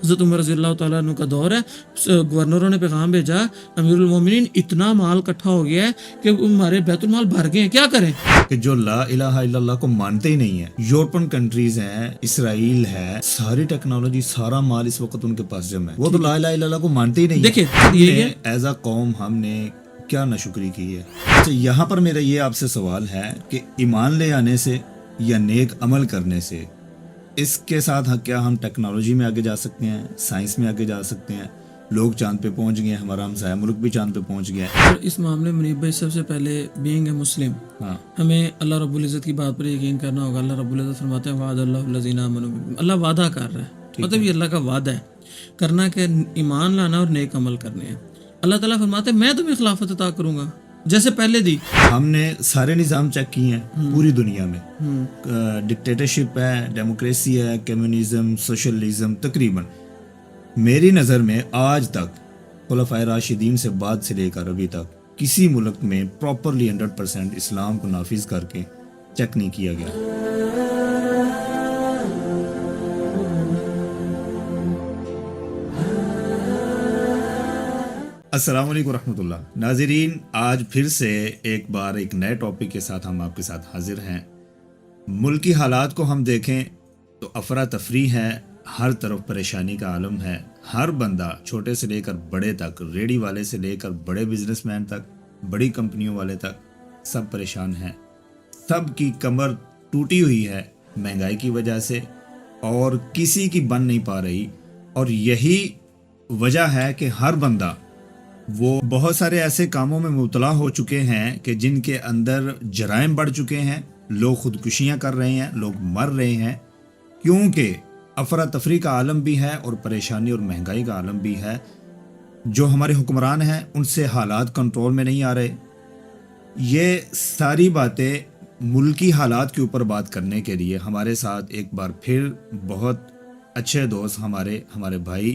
حضرت عمر رضی اللہ تعالیٰ عنہ کا دور ہے، گورنروں نے پیغام بھیجا امیر المومنین اتنا مال اکٹھا ہو گیا ہے کہ ہمارے بیت المال بھر گئے ہیں، کیا کریں؟ کہ جو لا الہ الا اللہ کو مانتے ہی نہیں ہیں، یورپن کنٹریز ہیں، اسرائیل ہے، ساری ٹیکنالوجی سارا مال اس وقت ان کے پاس جمع ہے، وہ تو لا الہ الا اللہ کو مانتے ہی نہیں ہیں۔ دیکھیں ایز اے قوم ہم نے کیا ناشکری کی ہے۔ اچھا، یہاں پر میرا یہ آپ سے سوال ہے کہ ایمان لے آنے سے یا نیک عمل کرنے سے، اس کے ساتھ کیا ہم ٹیکنالوجی میں آگے جا سکتے ہیں، سائنس میں آگے جا سکتے ہیں؟ لوگ چاند پہ پہنچ گئے ہیں، ہمارا ہمسایہ ملک بھی چاند پہ پہنچ گیا ہے۔ اور اس معاملے میں منیب بھائی سب سے پہلے بینگ اے مسلم ہمیں اللہ رب العزت کی بات پر یقین کرنا ہوگا۔ اللہ رب العزت فرماتے ہیں وعد اللہ الذین آمنوا بکم، اللہ وعدہ کر رہا ہے، مطلب یہ اللہ کا وعدہ ہے کرنا کہ ایمان لانا اور نیک عمل کرنے ہیں۔ اللہ تعالیٰ فرماتے ہیں میں تمہیں خلافت عطا کروں گا جیسے پہلے دی۔ ہم نے سارے نظام چیک کیے ہیں پوری دنیا میں، ڈکٹیٹرشپ ہے، ڈیموکریسی ہے، کمیونزم، سوشلزم، تقریباً میری نظر میں آج تک خلفائے راشدین سے بعد سے لے کر ابھی تک کسی ملک میں پراپرلی 100% اسلام کو نافذ کر کے چیک نہیں کیا گیا۔ السلام علیکم ورحمۃ اللہ۔ ناظرین، آج پھر سے ایک بار ایک نئے ٹاپک کے ساتھ ہم آپ کے ساتھ حاضر ہیں۔ ملکی حالات کو ہم دیکھیں تو افراتفری ہے، ہر طرف پریشانی کا عالم ہے، ہر بندہ چھوٹے سے لے کر بڑے تک، ریڑھی والے سے لے کر بڑے بزنس مین تک، بڑی کمپنیوں والے تک، سب پریشان ہیں۔ سب کی کمر ٹوٹی ہوئی ہے مہنگائی کی وجہ سے، اور کسی کی بن نہیں پا رہی، اور یہی وجہ ہے کہ ہر بندہ وہ بہت سارے ایسے کاموں میں مبتلا ہو چکے ہیں کہ جن کے اندر جرائم بڑھ چکے ہیں، لوگ خودکشیاں کر رہے ہیں، لوگ مر رہے ہیں، کیونکہ افراتفری کا عالم بھی ہے اور پریشانی اور مہنگائی کا عالم بھی ہے۔ جو ہمارے حکمران ہیں ان سے حالات کنٹرول میں نہیں آ رہے۔ یہ ساری باتیں ملکی حالات کے اوپر بات کرنے کے لیے ہمارے ساتھ ایک بار پھر بہت اچھے دوست ہمارے بھائی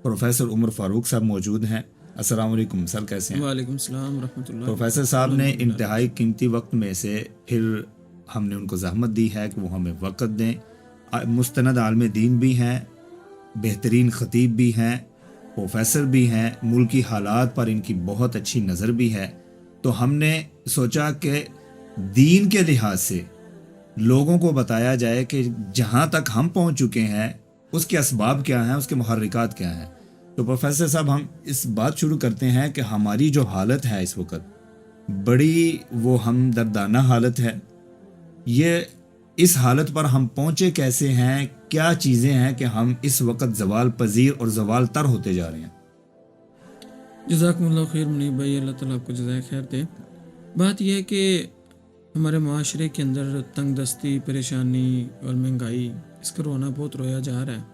پروفیسر عمر فاروق صاحب موجود ہیں۔ السلام علیکم سر، کیسے ہیں؟ وعلیکم السلام ورحمۃ اللہ۔ پروفیسر صاحب نے انتہائی قیمتی وقت میں سے پھر ہم نے ان کو زحمت دی ہے کہ وہ ہمیں وقت دیں۔ مستند عالم دین بھی ہیں، بہترین خطیب بھی ہیں، پروفیسر بھی ہیں، ملکی حالات پر ان کی بہت اچھی نظر بھی ہے۔ تو ہم نے سوچا کہ دین کے لحاظ سے لوگوں کو بتایا جائے کہ جہاں تک ہم پہنچ چکے ہیں اس کے اسباب کیا ہیں، اس کے محرکات کیا ہیں۔ تو پروفیسر صاحب، ہم اس بات شروع کرتے ہیں کہ ہماری جو حالت ہے اس وقت بڑی وہ ہمدردانہ حالت ہے۔ یہ اس حالت پر ہم پہنچے کیسے ہیں؟ کیا چیزیں ہیں کہ ہم اس وقت زوال پذیر اور زوال تر ہوتے جا رہے ہیں؟ جزاکم اللہ خیر منیب بھائی، اللہ تعالیٰ آپ کو جزائے خیر دے۔ بات یہ ہے کہ ہمارے معاشرے کے اندر تنگ دستی، پریشانی اور مہنگائی، اس کا رونا بہت رویا جا رہا ہے،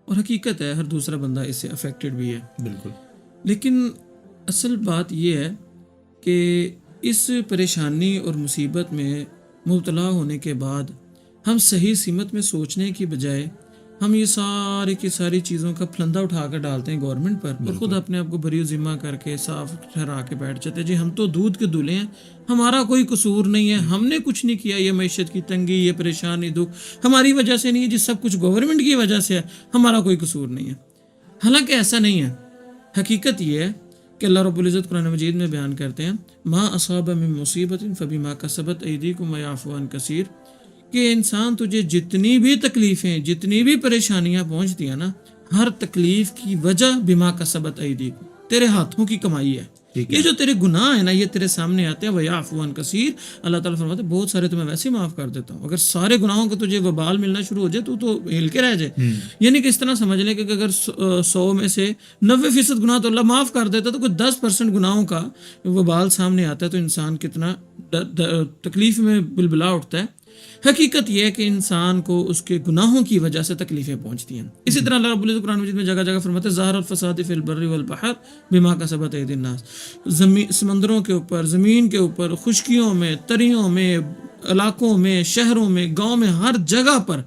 اور حقیقت ہے ہر دوسرا بندہ اس سے افیکٹڈ بھی ہے۔ بالکل۔ لیکن اصل بات یہ ہے کہ اس پریشانی اور مصیبت میں مبتلا ہونے کے بعد ہم صحیح سمت میں سوچنے کی بجائے ہم یہ ساری کی ساری چیزوں کا پھلندہ اٹھا کر ڈالتے ہیں گورنمنٹ پر، اور خود اپنے آپ کو بری ذمہ کر کے صاف ٹھہرا کے بیٹھ جاتے ہیں جی ہم تو دودھ کے دولے ہیں، ہمارا کوئی قصور نہیں ہے، ہم نے کچھ نہیں کیا، یہ معیشت کی تنگی، یہ پریشانی، دکھ ہماری وجہ سے نہیں ہے جی، سب کچھ گورنمنٹ کی وجہ سے ہے، ہمارا کوئی قصور نہیں ہے۔ حالانکہ ایسا نہیں ہے۔ حقیقت یہ ہے کہ اللہ رب العزت قرآن مجید میں بیان کرتے ہیں ما اصاب من مصیبت فبما کسبت ایدیکم ویعفو عن کثیر، کہ انسان تجھے جتنی بھی تکلیفیں، جتنی بھی پریشانیاں پہنچتی ہیں نا، ہر تکلیف کی وجہ بما کسبت ایدیکم، تیرے ہاتھوں کی کمائی ہے۔ یہ جو تیرے گناہ ہیں نا، یہ تیرے سامنے آتے ہیں، ویعفو عن کثیر، اللہ تعالیٰ فرماتے ہیں بہت سارے تمہیں ویسے ہی معاف کر دیتا ہوں۔ اگر سارے گناہوں کو تجھے وبال ملنا شروع ہو جائے تو ہل کے رہ جائے۔ یعنی کہ اس طرح سمجھ لیں کہ اگر 100 میں سے 90% گناہ تو اللہ معاف کر دیتا، تو کوئی 10% گناہوں کا وبال سامنے آتا ہے تو انسان کتنا تکلیف میں بلبلا اٹھتا ہے۔ حقیقت یہ ہے کہ انسان کو اس کے گناہوں کی وجہ سے تکلیفیں پہنچتی ہیں۔ اسی طرح اللہ رب العزت قرآن مجید میں جگہ جگہ فرماتے ہیں ظاہر الفساد فی البر والبحر بما کسبت ایدی الناس، سمندروں کے اوپر، زمین کے اوپر، خشکیوں میں، تریوں میں، علاقوں میں، شہروں میں، گاؤں میں، ہر جگہ پر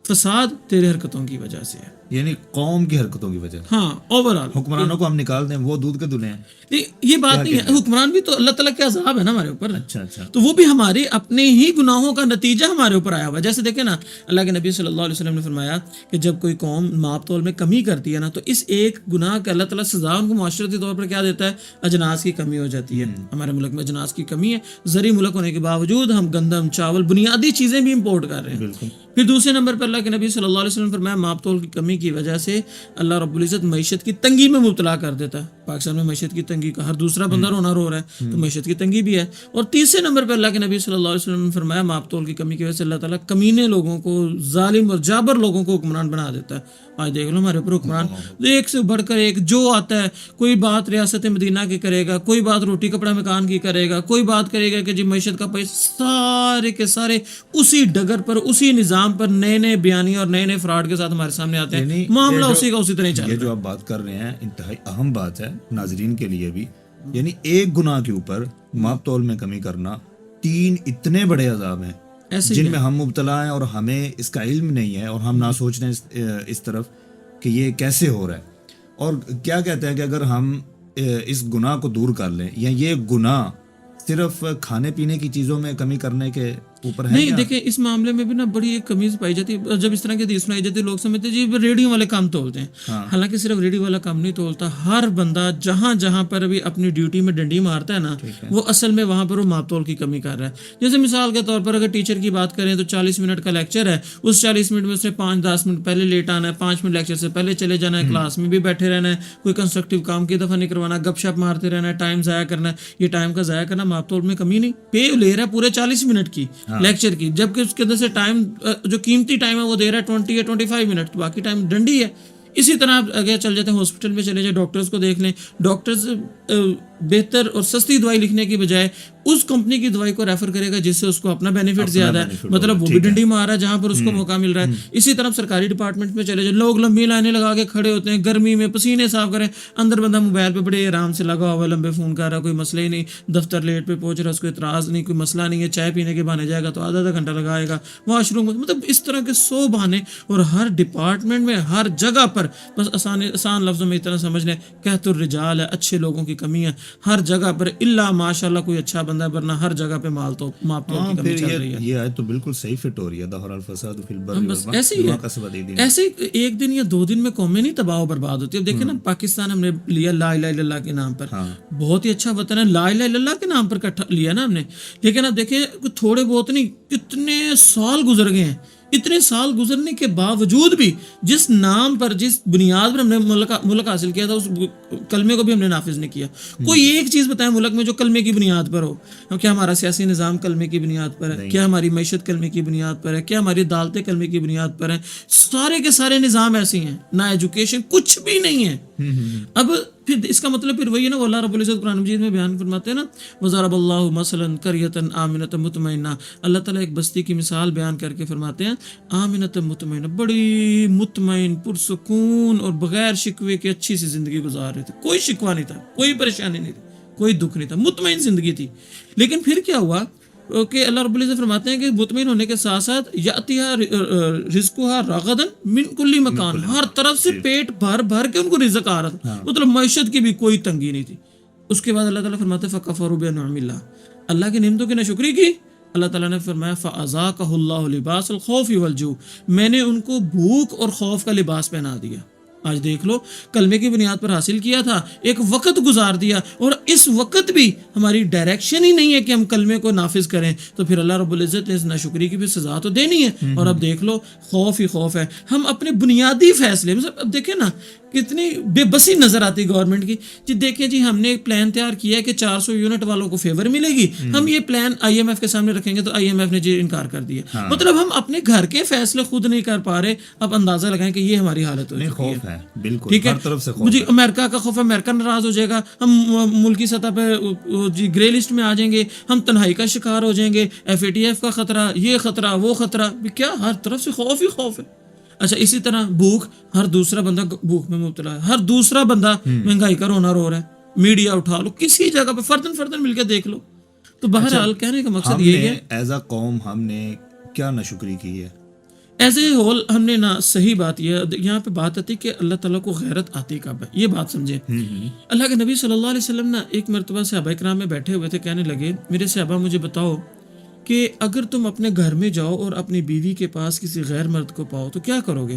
فساد تیرے حرکتوں کی وجہ سے ہے۔ یعنی قوم کی حرکتوں کی وجہ، ہاں اوور آل حکمرانوں کو ہم نکال دیں وہ دودھ کے دلہے ہیں. یہ بات نہیں ہے، حکمران بھی تو اللہ تعالیٰ کے عذاب ہے نا ہمارے اوپر. اچھا اچھا. تو وہ بھی ہمارے اپنے ہی گناہوں کا نتیجہ ہمارے اوپر آیا ہوا ہے. جیسے دیکھیں نا اللہ کے نبی صلی اللہ علیہ وسلم نے فرمایا کہ جب کوئی قوم ماپ تول میں کمی کرتی ہے نا تو اس ایک گناہ کا اللہ تعالیٰ سزا ان کو معاشرتی طور پر کیا دیتا ہے؟ اجناس کی کمی ہو جاتی ہے. ہمارے ملک میں اجناس کی کمی ہے، زرعی ملک ہونے کے باوجود ہم گندم، چاول، بنیادی چیزیں بھی امپورٹ کر رہے ہیں. بالکل. پھر دوسرے نمبر پر اللہ کے نبی صلی اللہ علیہ وسلم فرمایا ماپ تول کی کمی کی وجہ سے اللہ رب العزت معیشت کی تنگی میں مبتلا کر دیتا ہے. پاکستان میں معیشت کی تنگی کا ہر دوسرا بندہ رونا رو رہا ہے، تو معیشت کی تنگی بھی ہے. اور تیسرے نمبر پر اللہ کے نبی صلی اللہ علیہ وسلم نے فرمایا ماپ تول کی کمی کی وجہ سے اللہ تعالیٰ کمینے لوگوں کو، ظالم اور جابر لوگوں کو حکمران بنا دیتا ہے. آج دیکھ لو ہمارے اوپر حکمران ایک سے بڑھ کر ایک جو آتا ہے، کوئی بات ریاست مدینہ کی کرے گا، کوئی بات روٹی کپڑا مکان کی کرے گا، کوئی بات کرے گا کہ جی معیشت کا پیسہ، سارے کے سارے اسی ڈگر پر، اسی نظام پر نئے نئے بیانی اور نئے نئے فراڈ کے ساتھ ہمارے سامنے آتے ہیں. معاملہ اسی کا اسی طرح چل رہا ہے. یہ جو آپ بات کر رہے ہیں انتہائی اہم بات ہے ناظرین کے لیے بھی. یعنی ایک گناہ کے اوپر ماپ تول میں کمی کرنا، 3 اتنے بڑے عذاب ہیں جن میں ہم مبتلا ہیں اور ہمیں اس کا علم نہیں ہے اور ہم نہ سوچ رہے ہیں اس طرف کہ یہ کیسے ہو رہا ہے. اور کیا کہتے ہیں کہ اگر ہم اس گناہ کو دور کر لیں، یا یہ گناہ صرف کھانے پینے کی چیزوں میں کمی کرنے کے اوپر ہے؟ نہیں دیکھیں اس معاملے میں بھی نا بڑی ایک کمی پائی جاتی ہے. جب اس طرح کی حدیث سنائی جاتی ہے لوگ سمجھتے ہیں جی ریڈیو والے کام تولتے ہیں. حالانکہ صرف ریڈیو والا کام نہیں تولتا، ہر بندہ جہاں جہاں پر بھی اپنی ڈیوٹی میں ڈنڈی مارتا ہے نا، وہ اصل میں وہاں پر وہ ماپ تول کی کمی کر رہا ہے. جیسے مثال کے طور پر اگر ٹیچر کی بات کریں تو 40 منٹ کا لیکچر ہے، اس 40 منٹ میں سے 5-10 منٹ پہلے لیٹ آنا ہے، 5 منٹ لیکچر سے پہلے چلے جانا ہے، کلاس میں بھی بیٹھے رہنا ہے، کوئی کنسٹرکٹیو کام کی دفعہ نہیں کروانا، گپ شپ مارتے رہنا ہے، ٹائم ضائع کرنا ہے. یہ ٹائم کا ضائع کرنا ماپ تول میں کمی نہیں، پے لے رہا ہے پورے 40 منٹ کی لیکچر کی، جبکہ اس کے اندر سے ٹائم جو قیمتی ٹائم ہے وہ دے رہا ہے 20 یا 25 منٹ، باقی ٹائم ڈنڈی ہے. اسی طرح اگر چل جاتے ہیں ہاسپٹل میں چلے جائیں، ڈاکٹرز کو دیکھ لیں، ڈاکٹرز بہتر اور سستی دوائی لکھنے کی بجائے اس کمپنی کی دوائی کو ریفر کرے گا جس سے اس کو اپنا بینیفٹ زیادہ ہے، مطلب وہ بھی ڈنڈی مار رہا ہے جہاں پر اس کو موقع مل رہا ہے. اسی طرح سرکاری ڈپارٹمنٹ میں چلے جائیں، لوگ لمبی لائنیں لگا کے کھڑے ہوتے ہیں گرمی میں، پسینے صاف کریں، اندر بندہ موبائل پہ بڑے آرام سے لگا ہوا لمبے فون کر رہا، کوئی مسئلہ ہی نہیں، دفتر لیٹ پہ پہنچ رہا، اس کو اعتراض نہیں، کوئی مسئلہ نہیں ہے، چائے پینے کے بہانے جائے گا تو آدھا گھنٹہ لگائے گا، واش روم، مطلب اس طرح کے 100 بہانے. اور ہر ڈپارٹمنٹ میں ہر جگہ پر بس آسان لفظوں میں اتنا سمجھ لیں کہت الرجال ہے، اچھے لوگوں کی کمی ہے ہر جگہ پر، الا ماشاءاللہ کوئی اچھا بندہ ہے، ورنہ ہر جگہ پہ ماپ تول کی کمی چل رہی ہے. یہ آیت تو بالکل صحیح فٹ ہو رہی ہے، ظہر الفساد فی البر والبحر. ایسے ہی ہے، ایسے ایک دن یا 2 دن میں قومیں نہیں تباہ و برباد ہوتی. اب دیکھیں نا پاکستان ہم نے لیا لا الہ الا اللہ کے نام پر، بہت ہی اچھا وطن ہے، لا الہ الا اللہ کے نام پر لیا نا ہم نے. لیکن اب دیکھیں تھوڑے بہت نہیں، کتنے سال گزر گئے ہیں. اتنے سال گزرنے کے باوجود بھی جس نام پر، جس بنیاد پر ہم نے ملک حاصل کیا تھا، اس کلمے کو بھی ہم نے نافذ نہیں کیا. کوئی ایک چیز بتائیں ملک میں جو کلمے کی بنیاد پر ہو. کیا ہمارا سیاسی نظام کلمے کی بنیاد پر ہے؟ کیا ہماری معیشت کلمے کی بنیاد پر ہے؟ کیا ہماری عدالتیں کلمے کی بنیاد پر ہیں؟ سارے کے سارے نظام ایسے ہیں، نہ ایجوکیشن، کچھ بھی نہیں ہے. اب پھر اس کا مطلب پھر وہی ہے نا، وہ اللہ رب العزت قرآن مجید میں بیان فرماتے ہیں نا، وَضَرَبَ اللَّهُ مَثَلًا قَرْيَةً آمِنَةً مُطْمَئِنَّةً. اللہ تعالیٰ ایک بستی کی مثال بیان کر کے فرماتے ہیں آمنۃ مطمئنہ، بڑی مطمئن، پرسکون اور بغیر شکوے کے اچھی سی زندگی گزار رہے تھے. کوئی شکوہ نہیں تھا، کوئی پریشانی نہیں تھی، کوئی دکھ نہیں تھا، مطمئن زندگی تھی. لیکن پھر کیا ہوا کہ اللہ رب العزت فرماتے ہیں کہ مطمئن ہونے کے ساتھ ساتھ یاتیہا رزقہا رغدا من کل مکان، ہر طرف سے پیٹ بھر بھر کے ان کو رزق آ رہا تھا، مطلب معیشت کی بھی کوئی تنگی نہیں تھی. اس کے بعد اللہ تعالیٰ فرماتے ہیں فکفروا بانعم اللہ، اللہ کی نعمتوں کی ناشکری کی. اللہ تعالیٰ نے فرمایا فَأَذَاقَهُ اللَّهُ لِبَاسَ الْخَوْفِ وَالْجُوعِ، میں نے ان کو بھوک اور خوف کا لباس پہنا دیا. آج دیکھ لو، کلمے کی بنیاد پر حاصل کیا تھا، ایک وقت گزار دیا، اور اس وقت بھی ہماری ڈائریکشن ہی نہیں ہے کہ ہم کلمے کو نافذ کریں، تو پھر اللہ رب العزت نے اس ناشکری کی بھی سزا تو دینی ہے. اور اب دیکھ لو خوف ہی خوف ہے. ہم اپنے بنیادی فیصلے، اب دیکھیں نا کتنی بے بسی نظر آتی گورنمنٹ کی. جی دیکھیں جی، ہم نے ایک پلان تیار کیا ہے کہ 400 یونٹ والوں کو فیور ملے گی، ہم یہ پلان IMF کے سامنے رکھیں گے تو IMF نے جی انکار کر دیا. مطلب ہم اپنے گھر کے فیصلے خود نہیں کر پا رہے. اب اندازہ لگائیں کہ یہ ہماری حالت ہو چکی ہے. بالکل، ٹھیک ہے، ہر طرف سے خوف. جی امریکہ کا خوف ہے، امریکہ ناراض ہو جائے گا، ہم ملکی سطح پہ جی گرے لسٹ میں آ جائیں گے، ہم تنہائی کا شکار ہو جائیں گے، FATF کا خطرہ، یہ خطرہ، وہ خطرہ، کیا ہر طرف سے خوف ہی خوف ہے. اچھا اسی طرح بھوک، ہر دوسرا بندہ بھوک میں مبتلا ہے، ہر دوسرا بندہ مہنگائی کا رونا رو رہا ہے. میڈیا اٹھا لو، کسی جگہ پہ فردن مل کے دیکھ لو. تو بہرحال کہنے کا مقصد یہ ہے ایز اے قوم ہم نے کیا ناشکری کی ہے. ایز اے ہول ہم نے نا صحیح بات یہ ہے، یہاں پہ بات آتی کہ اللہ تعالیٰ کو غیرت آتی کب ہے، یہ بات سمجھیں۔ اللہ کے نبی صلی اللہ علیہ وسلم نا ایک مرتبہ صحابہ کرام میں بیٹھے ہوئے تھے، کہنے لگے میرے صحابہ مجھے بتاؤ کہ اگر تم اپنے گھر میں جاؤ اور اپنی بیوی کے پاس کسی غیر مرد کو پاؤ تو کیا کرو گے؟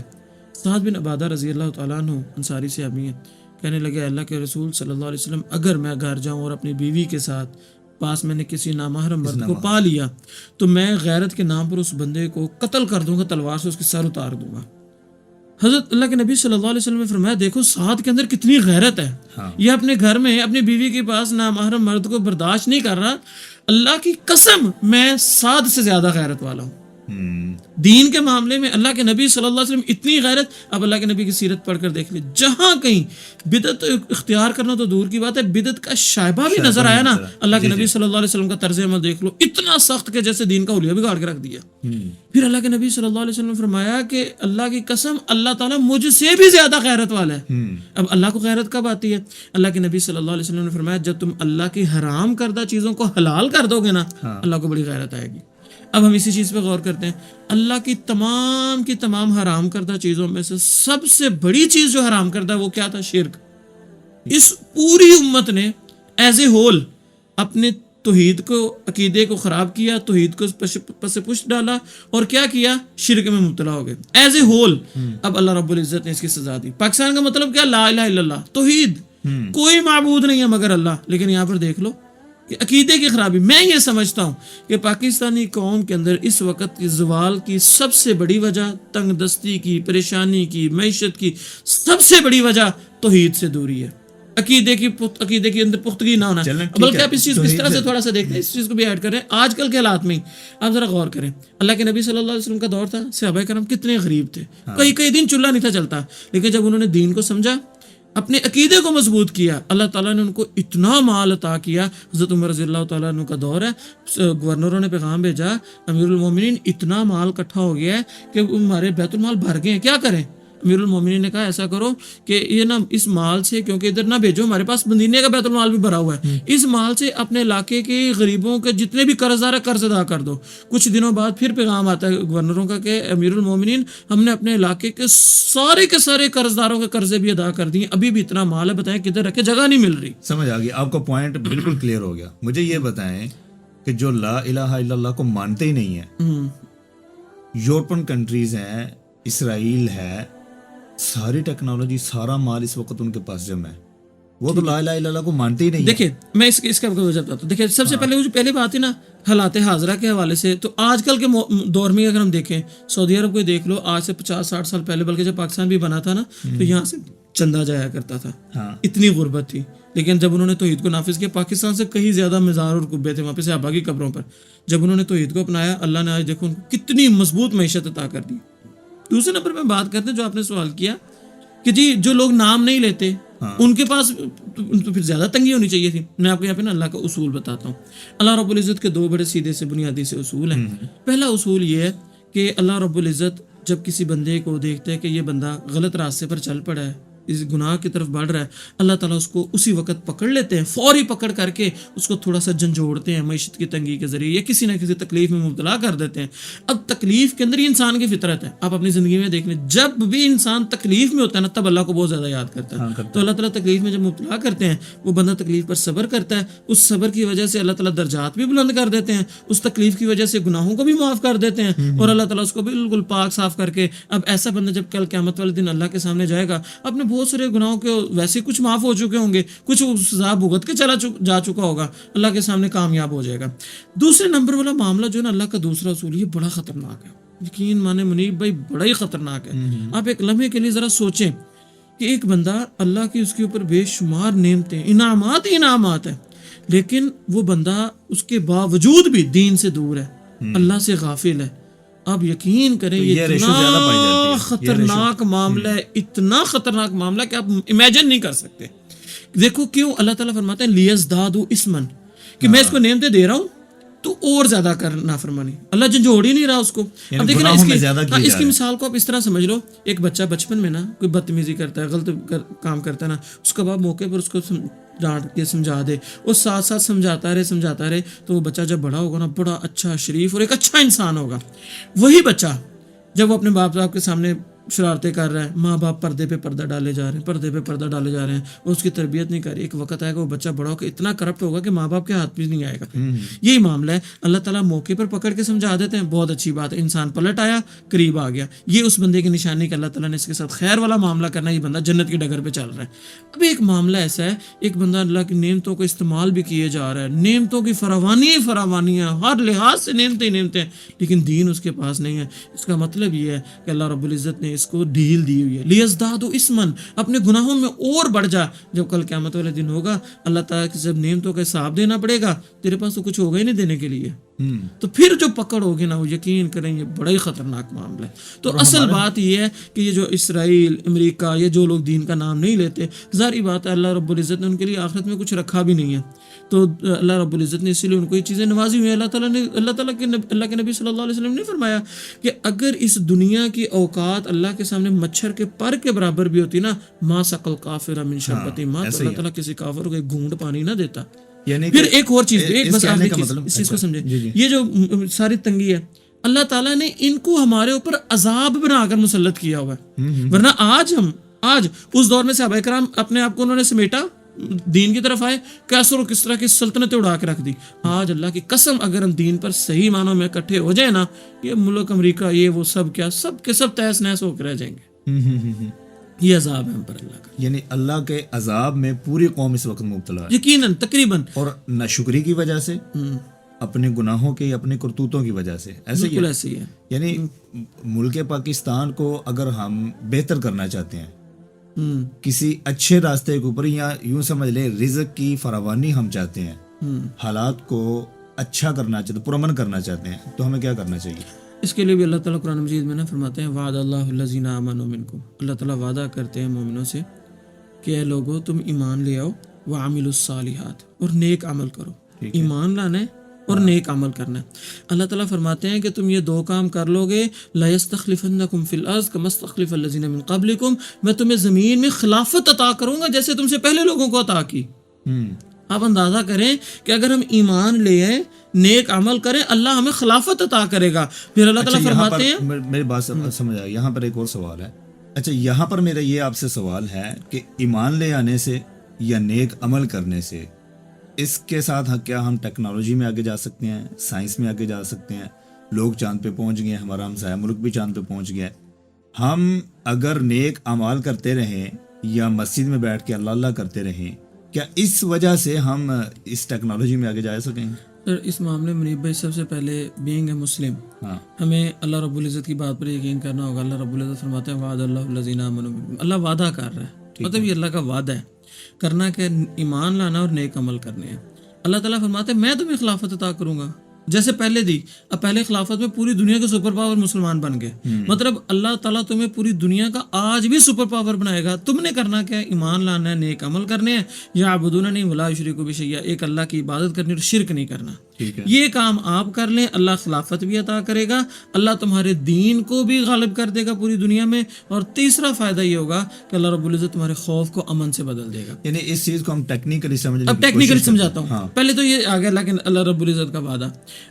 سعد بن عبادہ رضی اللہ تعالیٰ عنہ انصاری صحابی ہیں، کہنے لگے اللہ کے رسول صلی اللہ علیہ وسلم اگر میں گھر جاؤں اور اپنی بیوی کے ساتھ پاس میں نے کسی نامحرم مرد کو پا لیا تو میں غیرت کے نام پر اس بندے کو قتل کر دوں گا، تلوار سے اس کے سر اتار دوں گا۔ حضرت اللہ کے نبی صلی اللہ علیہ وسلم نے فرمایا دیکھو سعد کے اندر کتنی غیرت ہے، یہ اپنے گھر میں اپنی بیوی کے پاس نامحرم مرد کو برداشت نہیں کر رہا۔ اللہ کی قسم میں سعد سے زیادہ غیرت والا ہوں دین کے معاملے میں۔ اللہ کے نبی صلی اللہ علیہ وسلم اتنی غیرت، اب اللہ کے نبی کی سیرت پڑھ کر دیکھ لیں، جہاں کہیں بدعت اختیار کرنا تو دور کی بات ہے، بدعت کا شائبہ بھی نظر آیا نا، اللہ کے نبی صلی اللہ علیہ وسلم کا طرز عمل دیکھ لو، اتنا سخت کہ جیسے دین کا حلیہ بگاڑ کے رکھ دیا۔ پھر اللہ کے نبی صلی اللہ علیہ وسلم نے فرمایا کہ اللہ کی قسم اللہ تعالیٰ مجھ سے بھی زیادہ غیرت والا ہے۔ اب اللہ کو غیرت کب آتی ہے؟ اللہ کے نبی صلی اللہ علیہ وسلم نے فرمایا جب تم اللہ کی حرام کردہ چیزوں کو حلال کر دو گے نا، اللہ کو بڑی غیرت آئے گی۔ اب ہم اسی چیز پہ غور کرتے ہیں، اللہ کی تمام حرام کردہ چیزوں میں سے سب سے بڑی چیز جو حرام کردہ وہ کیا تھا؟ شرک۔ اس پوری امت نے ایز اے ہول اپنے توحید کو، عقیدے کو خراب کیا، توحید کو پس پشت ڈالا اور کیا کیا؟ شرک میں مبتلا ہو گئے ایز اے ہول۔ اب اللہ رب العزت نے اس کی سزا دی۔ پاکستان کا مطلب کیا؟ لا الہ الا اللہ، توحید، کوئی معبود نہیں ہے مگر اللہ۔ لیکن یہاں پر دیکھ لو کہ عقیدے کی خرابی۔ میں یہ سمجھتا ہوں کہ پاکستانی قوم کے اندر اس وقت کی زوال کی سب سے بڑی وجہ، تنگ دستی کی، پریشانی کی، معیشت کی سب سے بڑی وجہ توحید سے دوری ہے، عقیدے کے اندر پختگی نہ ہونا۔ بلکہ آپ اس چیز کو اس طرح سے تھوڑا سا دیکھتے ہیں، اس چیز کو بھی ایڈ کریں آج کل کے حالات میں آپ ذرا غور کریں۔ اللہ کے نبی صلی اللہ علیہ وسلم کا دور تھا، صحابہ کرام کتنے غریب تھے، کئی دن چولہا نہیں تھا چلتا، لیکن جب انہوں نے دین کو سمجھا، اپنے عقیدے کو مضبوط کیا، اللہ تعالیٰ نے ان کو اتنا مال عطا کیا۔ حضرت عمر رضی اللہ تعالیٰ عنہ کا دور ہے، گورنروں نے پیغام بھیجا امیر المومنین اتنا مال اکٹھا ہو گیا ہے کہ ہمارے بیت المال بھر گئے ہیں، کیا کریں؟ امیر المومنین نے کہا ایسا کرو کہ یہ نا اس مال سے، کیونکہ ادھر نہ بھیجو، ہمارے پاس مدینے کا بیت المال بھی بھرا ہوا ہے، اس مال سے اپنے علاقے کے غریبوں کے جتنے بھی قرض دار ہے قرض ادا کر دو۔ کچھ دنوں بعد پھر پیغام آتا ہے گورنروں کا کہ امیر المومنین ہم نے اپنے علاقے کے سارے قرض داروں کے قرضے بھی ادا کر دیے، ابھی بھی اتنا مال ہے، بتائیں کدھر رکھے، جگہ نہیں مل رہی۔ سمجھ آ گئی آپ کا پوائنٹ، بالکل کلیئر ہو گیا۔ مجھے یہ بتائیں کہ جو لا الہ الا اللہ کو مانتے ہی نہیں ہیں، یورپین کنٹریز ہیں، اسرائیل ہے، ساری ٹیکنالوجی، سارا مال اس وقت ان کے پاس جمع ہے، وہ تو لا الہ الا اللہ کو مانتے ہی نہیں۔ دیکھیں میں اس کا وجہ بتاتا ہوں۔ دیکھیں سب سے پہلے وہ جو پہلے بات ہے نا حالات حاضرہ کے حوالے سے، تو آج کل کے دور میں اگر ہم دیکھیں، سعودی عرب کو دیکھ لو، آج سے 50-60 سال پہلے، بلکہ جب پاکستان بھی بنا تھا نا تو یہاں سے چندہ جایا کرتا تھا، اتنی غربت تھی۔ لیکن جب انہوں نے توحید کو نافذ کیا، پاکستان سے کہیں زیادہ مزار اور قبے تھے وہاں پہ صحابہ کی قبروں پر، جب انہوں نے توحید کو اپنایا، اللہ نے آج دیکھو ان کو کتنی مضبوط معیشت عطا کر دی۔ دوسرے نمبر پہ بات کرتے ہیں جو آپ نے سوال کیا کہ جی جو لوگ نام نہیں لیتے ان کے پاس تو پھر زیادہ تنگی ہونی چاہیے تھی۔ میں آپ کو یہاں پہ نا اللہ کا اصول بتاتا ہوں۔ اللہ رب العزت کے دو بڑے سیدھے سے بنیادی سے اصول ہیں۔ پہلا اصول یہ ہے کہ اللہ رب العزت جب کسی بندے کو دیکھتے ہیں کہ یہ بندہ غلط راستے پر چل پڑا ہے، اس گناہ کی طرف بڑھ رہا ہے، اللہ تعالیٰ اس کو اسی وقت پکڑ لیتے ہیں، فوری پکڑ کر کے اس کو تھوڑا سا جھنجھوڑتے ہیں معیشت کی تنگی کے ذریعے، یا کسی نہ کسی تکلیف میں مبتلا کر دیتے ہیں۔ اب تکلیف کے اندر ہی انسان کی فطرت ہے، آپ اپنی زندگی میں دیکھ لیں، جب بھی انسان تکلیف میں ہوتا ہے نا تب اللہ کو بہت زیادہ یاد کرتا ہے۔ تو اللہ تعالیٰ تکلیف میں جب مبتلا کرتے ہیں، وہ بندہ تکلیف پر صبر کرتا ہے، اس صبر کی وجہ سے اللہ تعالیٰ درجات بھی بلند کر دیتے ہیں، اس تکلیف کی وجہ سے گناہوں کو بھی معاف کر دیتے ہیں، اور اللہ تعالیٰ اس کو بالکل پاک صاف کر کے، اب ایسا بندہ جب کل قیامت والے دن اللہ کے سامنے جائے گا، اپنے بہت سارے گناہوں کے ویسے کچھ معاف ہو چکے ہوں گے، کچھ سزا بھگت کے جا چکا ہوگا، اللہ کے سامنے کامیاب ہو جائے گا۔ دوسرے نمبر والا معاملہ جو ہے نا، اللہ کا دوسرا اصول، یہ بڑا خطرناک ہے، یقین مانے منیب بھائی بڑا ہی خطرناک ہے۔ آپ ایک لمحے کے لیے ذرا سوچیں کہ ایک بندہ اللہ کی اس کے اوپر بے شمار نعمتیں، انعامات ہیں، لیکن وہ بندہ اس کے باوجود بھی دین سے دور ہے، اللہ سے غافل ہے۔ اب یقین کریں یہ اتنا خطرناک معاملہ ہے، اتنا خطرناک معاملہ کہ آپ امیجن نہیں کر سکتے۔ دیکھو کیوں اللہ تعالیٰ فرماتے ہیں لیزدادوا اسمن، کہ میں اس کو نعمتیں دے رہا ہوں تو اور زیادہ کرنا فرمانی، اللہ جھنجھوڑ ہی نہیں رہا اس کو۔ اب دیکھیں نا اس کی مثال کو آپ اس طرح سمجھ لو، ایک بچہ بچپن میں نا کوئی بدتمیزی کرتا ہے، غلط کام کرتا ہے نا، اس کا باپ موقع پر اس کو ڈانٹ کے سمجھا دے، اور ساتھ ساتھ سمجھاتا رہے، تو وہ بچہ جب بڑا ہوگا نا، بڑا اچھا شریف اور ایک اچھا انسان ہوگا۔ وہی بچہ جب وہ اپنے باپ صاحب کے سامنے شرارتیں کر رہا ہے، ماں باپ پردے پہ پردہ ڈالے جا رہے ہیں، پردے پہ پردہ ڈالے جا رہے ہیں، وہ اس کی تربیت نہیں کر رہی. ایک وقت آئے گا وہ بچہ بڑا ہو کے اتنا کرپٹ ہوگا کہ ماں باپ کے ہاتھ بھی نہیں آئے گا. یہی معاملہ ہے. اللہ تعالیٰ موقع پر پکڑ کے سمجھا دیتے ہیں، بہت اچھی بات ہے، انسان پلٹ آیا، قریب آ گیا. یہ اس بندے کی نشانی کہ اللہ تعالیٰ نے اس کے ساتھ خیر والا معاملہ کرنا، یہ بندہ جنت کی ڈگر پہ چل رہا ہے. اب ایک معاملہ ایسا ہے، ایک بندہ اللہ کی نعمتوں کو استعمال بھی کیے جا رہا ہے، نعمتوں کی فراوانی ہی فراوانی ہے، ہر لحاظ سے نعمتیں ہی نعمتیں، لیکن دین اس کے پاس نہیں ہے. اس کا مطلب یہ ہے کہ اللہ رب العزت نے اس کو ڈھیل دی ہوئی ہے. لیزدادوا اسمن، اپنے گناہوں میں اور بڑھ جا. جب کل قیامت والے دن ہوگا، اللہ تعالیٰ کی جب نعمتوں کا حساب دینا پڑے گا، تیرے پاس تو کچھ ہوگا ہی نہیں دینے کے لیے. تو پھر جو پکڑ ہوگی نا، وہ یقین کریں یہ بڑا ہی خطرناک معاملہ ہے. تو اصل بات یہ ہے کہ یہ جو اسرائیل، امریکہ، یہ جو لوگ دین کا نام نہیں لیتے، ظاہری بات ہے اللہ رب العزت نے ان کے لیے آخرت میں کچھ رکھا بھی نہیں ہے. تو اللہ رب العزت نے اسی لیے ان کو یہ چیزیں نوازی ہوئی ہیں. اللہ کے نبی صلی اللہ علیہ وسلم نے فرمایا کہ اگر اس دنیا کی اوقات اللہ کے سامنے مچھر کے پر کے برابر بھی ہوتی نا، ما سقل کافر من شربت ماء، تو اللہ تعالیٰ کسی کافر کو ایک گھونٹ پانی نہ دیتا. یعنی پھر ایک اور چیز، ایک بس آخری چیز اس چیز کو سمجھے، یہ جو ساری تنگی ہے، اللہ تعالیٰ نے ان کو ہمارے اوپر عذاب بنا کر مسلط کیا ہوا ہے. ورنہ آج اس دور میں صحابہ کرام اپنے آپ کو انہوں نے سمیٹا، دین کی طرف آئے، کیسر و کس طرح کی سلطنتیں اڑا کے رکھ دی. آج اللہ کی قسم اگر ہم دین پر صحیح معنوں میں اکٹھے ہو جائیں نا، یہ ملک امریکہ، یہ وہ سب کیا سب کے سب تہس نہس ہو کے رہ جائیں گے. یہ عذاب ہے ہم پر اللہ کا. یعنی اللہ کے عذاب میں پوری قوم اس وقت مبتلا ہے، یقیناً تقریباً، اور ناشکری کی وجہ سے، اپنے گناہوں کے، اپنے کرتوتوں کی وجہ سے. بالکل ایسے ہی ہے. یعنی ملک پاکستان کو اگر ہم بہتر کرنا چاہتے ہیں، کسی اچھے راستے کے اوپر، یا یوں سمجھ لیں رزق کی فراوانی ہم چاہتے ہیں، حالات کو اچھا کرنا چاہتے ہیں، پرامن کرنا چاہتے ہیں، تو ہمیں کیا کرنا چاہیے؟ اس کے لیے بھی اللہ تعالیٰ قرآن مجید میں فرماتے ہیں، وعد اللہ الذین آمنوا منکم، اللہ تعالیٰ وعدہ کرتے ہیں مومنوں سے کہ اے لوگو تم ایمان لے آؤ، وعملوا الصالحات، اور نیک عمل کرو. ایمان لانا ہے اور نیک عمل کرنا ہے. اللہ تعالیٰ فرماتے ہیں کہ تم یہ دو کام کر لو گے، لَيَسْتَخْلِفَنَّكُمْ فِي الْأَرْضِ كَمَا اسْتَخْلَفَ الَّذِينَ مِن قَبْلِكُمْ، میں تمہیں زمین میں خلافت عطا کروں گا جیسے تم سے پہلے لوگوں کو عطا کی. آپ اندازہ کریں کہ اگر ہم ایمان لے آئیں، نیک عمل کریں، اللہ ہمیں خلافت عطا کرے گا. پھر اللہ تعالیٰ فرماتے ہیں، میری بات سمجھ آئی. یہاں پر ایک اور سوال ہے. اچھا، یہاں پر میرا یہ آپ سے سوال ہے کہ ایمان لے آنے سے یا نیک عمل کرنے سے، اس کے ساتھ کیا ہم ٹیکنالوجی میں آگے جا سکتے ہیں، سائنس میں آگے جا سکتے ہیں؟ لوگ چاند پہ پہنچ گئے، ہمارا ہمسایہ ملک بھی چاند پہ پہنچ گیا ہے. ہم اگر نیک اعمال کرتے رہیں یا مسجد میں بیٹھ کے اللہ اللہ کرتے رہیں، کیا اس وجہ سے ہم اس ٹیکنالوجی میں آگے جا سکیں گے؟ سر اس معاملے میں بھائی سب سے پہلے بینگ اے مسلم، ہمیں اللہ رب العزت کی بات پر یقین کرنا ہوگا. اللہ رب العزت فرماتے ہیں وعد اللہ الذین آمنوا منکم، اللہ وعدہ کر رہا ہے، مطلب یہ اللہ کا وعدہ ہے کرنا کہ ایمان لانا اور نیک عمل کرنے ہیں. اللہ تعالیٰ فرماتے ہیں میں تمہیں خلافت عطا کروں گا جیسے پہلے دی. اب پہلے خلافت میں پوری دنیا کے سپر پاور مسلمان بن گئے، مطلب اللہ تعالیٰ تمہیں پوری دنیا کا آج بھی سپر پاور بنائے گا. تم نے کرنا کیا ہے؟ ایمان لانا ہے، نیک عمل کرنے ہیں، یعبدوننی ولا یشرکوا بی شیئا، ایک اللہ کی عبادت کرنی اور شرک نہیں کرنا. یہ کام آپ کر لیں، اللہ خلافت بھی عطا کرے گا، اللہ تمہارے دین کو بھی غالب کر دے گا پوری دنیا میں، اور تیسرا فائدہ یہ ہوگا کہ اللہ رب العزت تمہارے خوف کو امن سے بدل دے گا. یعنی اس چیز کو ہم ٹیکنیکلی سمجھیں. اب ٹیکنیکلی سمجھاتا ہوں. پہلے تو یہ آ گیا لیکن اللہ رب العزت کا وعدہ.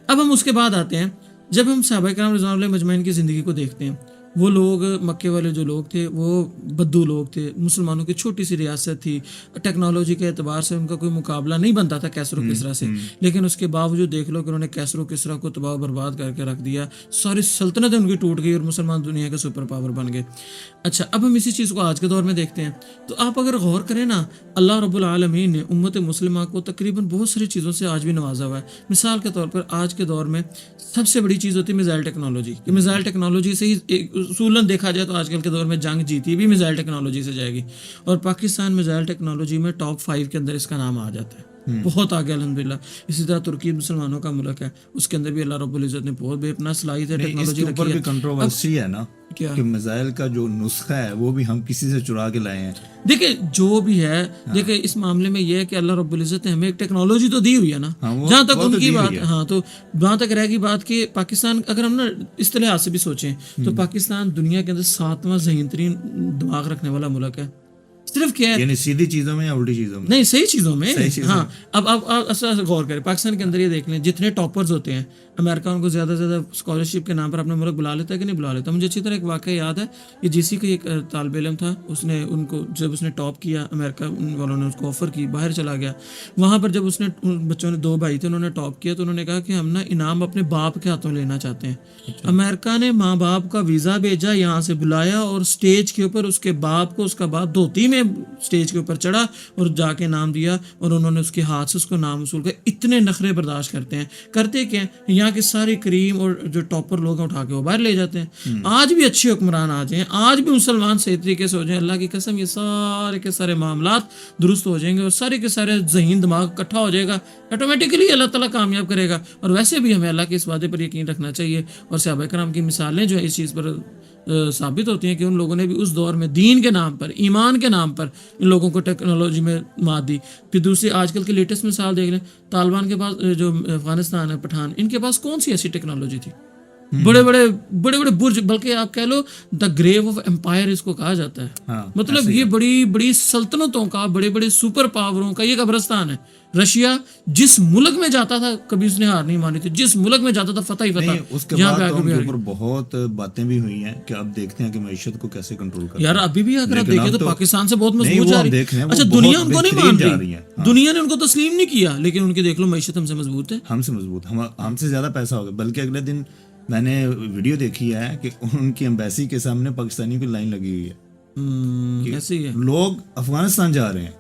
اب ہم اس کے بعد آتے ہیں، جب ہم صحابہ کرام رضوان اللہ مجمعین کی زندگی کو دیکھتے ہیں، وہ لوگ مکے والے جو لوگ تھے وہ بدو لوگ تھے، مسلمانوں کی چھوٹی سی ریاست تھی، ٹیکنالوجی کے اعتبار سے ان کا کوئی مقابلہ نہیں بنتا تھا کیسر و کسرا سے، لیکن اس کے باوجود دیکھ لو کہ انہوں نے کیسر و کسرا کو تباہ و برباد کر کے رکھ دیا، ساری سلطنتیں ان کی ٹوٹ گئی اور مسلمان دنیا کے سپر پاور بن گئے. اچھا، اب ہم اسی چیز کو آج کے دور میں دیکھتے ہیں تو آپ اگر غور کریں نا، اللہ رب العالمین نے امت مسلمہ کو تقریباً بہت ساری چیزوں سے آج بھی نوازا ہوا ہے. مثال کے طور پر آج کے دور میں سب سے بڑی چیز ہوتی ہے میزائل ٹیکنالوجی، کہ میزائل ٹیکنالوجی سے ہی اصولاً دیکھا جائے تو آج کل کے دور میں جنگ جیتی بھی میزائل ٹیکنالوجی سے جائے گی، اور پاکستان میزائل ٹیکنالوجی میں ٹاپ 5 کے اندر اس کا نام آ جاتا ہے، بہت آگے الحمدللہ. اسی طرح ترکی مسلمانوں کا ملک ہے، اس کے اندر بھی اللہ رب العزت نے بہت بے پناہ صلاحیت ٹیکنالوجی رکھی ہے. بھی کنٹروورسی ہے نا کہ میزائل کا جو نسخہ ہے وہ بھی ہم کسی سے چرا کے لائے ہیں. دیکھیں جو بھی ہے، دیکھیں اس معاملے میں یہ ہے کہ اللہ رب العزت نے ہمیں ایک ٹیکنالوجی تو دی ہوئی ہے نا، جہاں تک ان کی بات، ہاں تو وہاں تک رہ گی بات کہ پاکستان، اگر ہم نا اس لحاظ سے بھی سوچیں تو پاکستان دنیا کے اندر 7واں ذہین ترین دماغ رکھنے والا ملک ہے. صرف کیا ہے، یعنی سیدھی چیزوں میں یا الٹی چیزوں میں؟ نہیں، صحیح چیزوں میں. ہاں اب غور کریں، پاکستان کے اندر یہ دیکھ لیں جتنے ٹاپرز ہوتے ہیں امریکہ ان کو زیادہ سے زیادہ اسکالرشپ کے نام پر اپنے ملک بلا لیتا ہے کہ نہیں بلا لیتا. مجھے اچھی طرح ایک واقعہ یاد ہے, یہ جی سی کا ایک طالب علم تھا, اس نے ان کو جب اس نے ٹاپ کیا, امریکہ والوں نے اس کو آفر کی, باہر چلا گیا. وہاں پر جب اس نے, بچوں نے 2 بھائی تھے, انہوں نے ٹاپ کیا, تو انہوں نے کہا کہ ہم نا انعام اپنے باپ کے ہاتھوں لینا چاہتے ہیں. امریکہ نے ماں باپ کا ویزا بھیجا, یہاں سے بلایا, اور اسٹیج کے اوپر اس کے باپ کو, اس کا باپ دھوتی میں اسٹیج کے اوپر چڑھا اور جا کے نام دیا, اور انہوں نے اس کے ہاتھ سے اس کو نام وصول کر. اتنے نخرے برداشت کرتے ہیں, کرتے کیا ہیں, یہاں کے سارے کریم اور جو ٹاپر لوگ ہیں اٹھا کے وہ باہر لے جاتے ہیں. آج بھی اچھے حکمران آ جائیں, آج بھی مسلمان صحیح طریقے سے ہو جائیں, اللہ کی قسم یہ سارے کے سارے معاملات درست ہو جائیں گے, اور سارے کے سارے ذہین دماغ اکٹھا ہو جائے گا, آٹومیٹکلی اللہ تعالیٰ کامیاب کرے گا. اور ویسے بھی ہمیں اللہ کے اس وعدے پر یقین رکھنا چاہیے, اور صحابہ کرام کی مثالیں جو ہے اس چیز پر ثابت ہوتی ہیں کہ ان لوگوں نے بھی اس دور میں دین کے نام پر, ایمان کے نام پر ان لوگوں کو ٹیکنالوجی میں مات دی. پھر دوسری آج کل کی لیٹسٹ مثال دیکھ لیں, طالبان کے پاس جو افغانستان ہے, پٹھان, ان کے پاس کون سی ایسی ٹیکنالوجی تھی؟ بڑے بڑے برج, بلکہ آپ کہہ لو دا گریو آف امپائر اس کو کہا جاتا ہے. مطلب یہ بڑی بڑی سلطنتوں کا, بڑے بڑے سپر پاوروں کا یہ قبرستان ہے. رشیا جس ملک میں جاتا تھا کبھی اس نے ہار نہیں مانی تھی, جس ملک میں جاتا تھا فتح ہی فتح. اس کے بعد تو ان کے اوپر بہت باتیں بھی ہوئی ہیں کہ اب دیکھتے ہیں کہ معیشت کو کیسے کنٹرول کرنا. یار ابھی بھی اگر آپ دیکھیں تو پاکستان سے بہت مضبوط جا رہی ہے. اچھا دنیا ان کو نہیں مان رہی, دنیا نے ان کو تسلیم نہیں کیا, لیکن ان کی دیکھ لو معیشت ہم سے مضبوط ہے, ہم سے مضبوط, ہم سے زیادہ پیسہ ہوگا. بلکہ اگلے دن میں نے ویڈیو دیکھی ہے کہ ان کی ایمبیسی کے سامنے پاکستانی کی لائن لگی ہوئی ہے. ایسے ہی ہے, لوگ افغانستان جا رہے ہیں,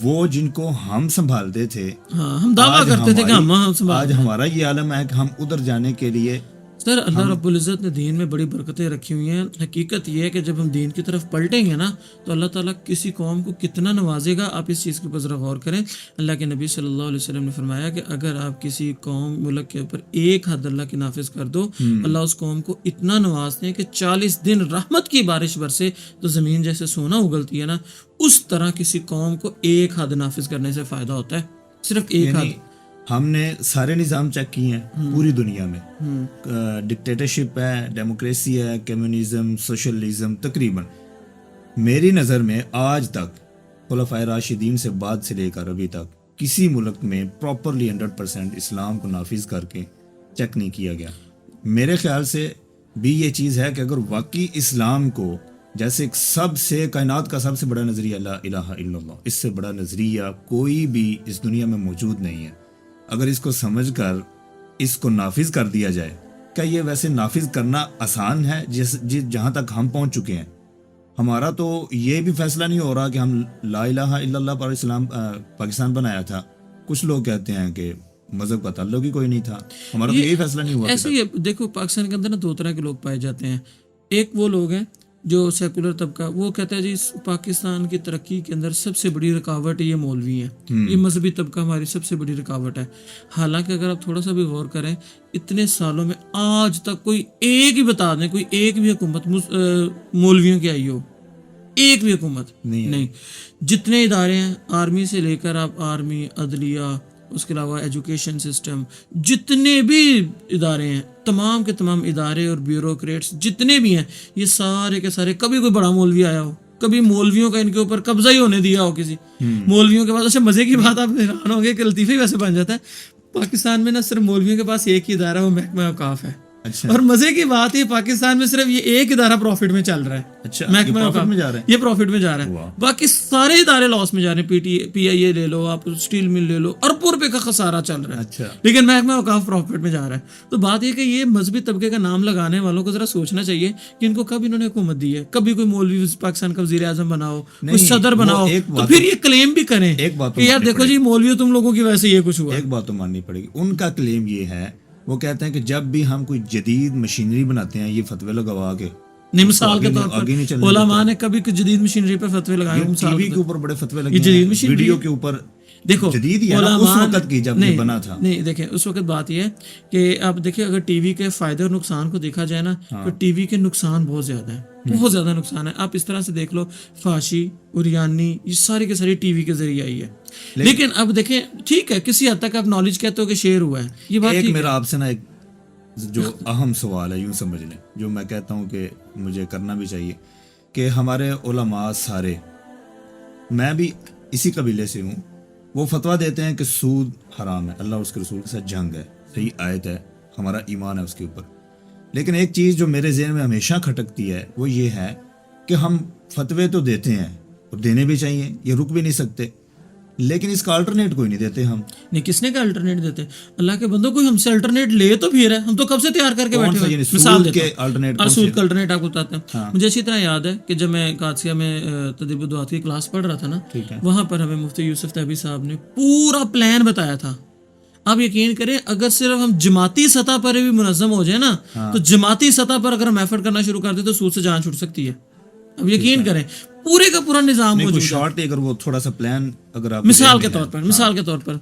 وہ جن کو ہم سنبھالتے تھے, ہم دعویٰ کرتے تھے کہ ہم آج ہمارا یہ عالم ہے کہ ہم ادھر جانے کے لیے. سر اللہ رب العزت نے دین میں بڑی برکتیں رکھی ہوئی ہیں. حقیقت یہ ہے کہ جب ہم دین کی طرف پلٹیں گے نا تو اللہ تعالیٰ کسی قوم کو کتنا نوازے گا. آپ اس چیز کے اوپر ذرا غور کریں. اللہ کے نبی صلی اللہ علیہ وسلم نے فرمایا کہ اگر آپ کسی قوم ملک کے اوپر ایک حد اللہ کی نافذ کر دو, اللہ اس قوم کو اتنا نوازتے ہیں کہ 40 دن رحمت کی بارش برسے تو زمین جیسے سونا اگلتی ہے نا, اس طرح کسی قوم کو ایک حد نافذ کرنے سے فائدہ ہوتا ہے, صرف ایک حد. ہم نے سارے نظام چیک کیے ہیں پوری دنیا میں, ڈکٹیٹرشپ ہے, ڈیموکریسی ہے, کمیونزم, سوشلزم. تقریباً میری نظر میں آج تک خلفائے راشدین سے بعد سے لے کر ابھی تک کسی ملک میں پراپرلی 100% اسلام کو نافذ کر کے چیک نہیں کیا گیا. میرے خیال سے بھی یہ چیز ہے کہ اگر واقعی اسلام کو, جیسے سب سے کائنات کا سب سے بڑا نظریہ لا الہ الا اللہ, اس سے بڑا نظریہ کوئی بھی اس دنیا میں موجود نہیں ہے, اگر اس کو سمجھ کر اس کو نافذ کر دیا جائے, کیا یہ ویسے نافذ کرنا آسان ہے جہاں تک ہم پہنچ چکے ہیں؟ ہمارا تو یہ بھی فیصلہ نہیں ہو رہا کہ ہم لا الہ الا اللہ پر اسلام پاکستان بنایا تھا. کچھ لوگ کہتے ہیں کہ مذہب کا تعلق ہی کوئی نہیں تھا, ہمارا تو یہی فیصلہ نہیں ہوا. ایسے ہی دیکھو پاکستان کے اندر نا 2 طرح کے لوگ پائے جاتے ہیں. ایک وہ لوگ ہیں جو سیکولر طبقہ, وہ کہتا ہے جی پاکستان کی ترقی کے اندر سب سے بڑی رکاوٹ یہ مولوی ہیں, یہ مذہبی طبقہ ہماری سب سے بڑی رکاوٹ ہے. حالانکہ اگر آپ تھوڑا سا بھی غور کریں, اتنے سالوں میں آج تک کوئی ایک ہی بتا دیں, کوئی ایک بھی حکومت مولویوں کی آئی ہو, ایک بھی حکومت نہیں. جتنے ادارے ہیں, آرمی سے لے کر آپ آرمی, عدلیہ, اس کے علاوہ ایجوکیشن سسٹم, جتنے بھی ادارے ہیں, تمام کے تمام ادارے اور بیوروکریٹس جتنے بھی ہیں, یہ سارے کے سارے کبھی کوئی بڑا مولوی آیا ہو, کبھی مولویوں کا ان کے اوپر قبضہ ہی ہونے دیا ہو کسی مولویوں کے پاس. اچھا مزے کی بات, آپ حیران ہوں گے کہ لطیفہ ہی ویسے بن جاتا ہے, پاکستان میں نا صرف مولویوں کے پاس ایک ہی ادارہ, وہ محکمہ اوقاف ہے. اور مزے کی بات یہ پاکستان میں صرف یہ ایک ادارہ پروفٹ میں چل رہا ہے, محکمہ اوقاف میں جا رہا ہے, یہ پروفٹ میں جا رہا ہے. باقی سارے ادارے لاس میں جا رہے ہیں. پی آئی اے لے لو, آپ اسٹیل مل لے لو, اربوں روپے کا خسارہ چل رہا ہے, لیکن محکمہ اوقاف پروفٹ میں جا رہا ہے. تو بات یہ کہ یہ مذہبی طبقے کا نام لگانے والوں کو ذرا سوچنا چاہیے کہ ان کو کب انہوں نے حکومت دی ہے, کبھی کوئی مولوی پاکستان کا وزیر اعظم بناؤ, کوئی صدر بناؤ, تو پھر یہ کلیم بھی کریں کہ یار دیکھو جی مولویوں تم لوگوں کی وجہ سے یہ کچھ ہوا. ایک بات تو ماننی پڑے گی, ان کا کلیم یہ ہے, وہ کہتے ہیں کہ جب بھی ہم کوئی جدید مشینری بناتے ہیں, یہ فتوے لگوا کے, نہیں مثال کے طور پر علماء نے کبھی جدید مشینری پر فتوے لگائے, ٹی وی کے اوپر بڑے فتوے لگے, ویڈیو کے اوپر. دیکھو جدید ہی ہے نا, اس وقت کی جب یہ بنا تھا. نہیں دیکھیں اس وقت بات یہ ہے کہ آپ دیکھیں اگر ٹی وی کے فائدے اور نقصان کو دیکھا جائے نا, تو ٹی وی کے نقصان بہت زیادہ ہیں, بہت زیادہ نقصان ہے. آپ اس طرح سے دیکھ لو, فحاشی, اریانی, یہ ساری کے ساری ٹی وی کے ذریعے آئی ہے. لیکن اب دیکھیں ٹھیک ہے, کسی حد تک آپ نالج کہتے ہو کہ شیئر ہوا ہے, یہ بات ایک میرا آپ سے نا ایک جو اہم سوال ہے, یوں سمجھ لیں, جو میں کہتا ہوں کہ مجھے کرنا بھی چاہیے, کہ ہمارے علماء سارے, میں بھی اسی قبیلے سے ہوں, وہ فتویٰ دیتے ہیں کہ سود حرام ہے, اللہ اس کے رسول کے ساتھ جنگ ہے, صحیح آیت ہے, ہمارا ایمان ہے اس کے اوپر. لیکن ایک چیز جو میرے ذہن میں ہمیشہ کھٹکتی ہے وہ یہ ہے کہ ہم فتوے تو دیتے ہیں اور دینے بھی چاہیے, یہ رک بھی نہیں سکتے, لیکن اس کا الٹرنیٹ کوئی نہیں دیتے ہم. نہیں, کس نے کا الٹرنیٹ دیتے؟ اللہ کے بندوں کوئی ہم سے الٹرنیٹ لے تو پھر ہے, ہم تو کب سے تیار کر کے بیٹھے ہوئے. مثال دیتا ہوں, سود کا الٹرنیٹ آپ کو بتاتے ہیں. مجھے اچھی طرح یاد ہے کہ جب میں قادسیہ میں تدریب الدعوات کی کلاس پڑھ رہا تھا نا, وہاں پر ہمیں مفتی یوسف طیبی صاحب نے پورا پلان بتایا تھا. آپ یقین کریں, اگر صرف ہم جماعتی سطح پر بھی منظم ہو جائے نا, تو جماعتی سطح پر اگر ہم ایفرٹ کرنا شروع کر دیں تو سود سے جان چھوٹ سکتی ہے. اب یقین کریں, پورے کا پورا نظام موجود ہے. شارٹ اگر وہ تھوڑا سا پلان اگر آپ مثال کے طور پر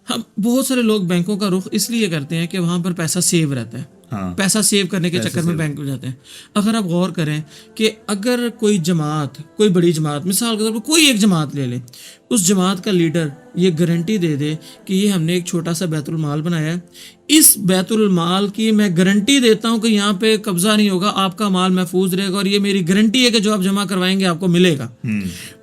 ہم بہت سارے لوگ بینکوں کا رخ اس لیے کرتے ہیں کہ وہاں پر پیسہ سیو رہتا ہے. پیسہ سیو کرنے کے چکر میں بینک میں جاتے ہیں. اگر آپ غور کریں کہ اگر کوئی جماعت, کوئی بڑی جماعت, مثال کے طور پر کوئی ایک جماعت لے لیں, اس جماعت کا لیڈر یہ گارنٹی دے دے کہ یہ ہم نے ایک چھوٹا سا بیت المال بنایا ہے, اس بیت المال کی میں گارنٹی دیتا ہوں کہ یہاں پہ قبضہ نہیں ہوگا, آپ کا مال محفوظ رہے گا, اور یہ میری گارنٹی ہے کہ جو آپ جمع کروائیں گے آپ کو ملے گا.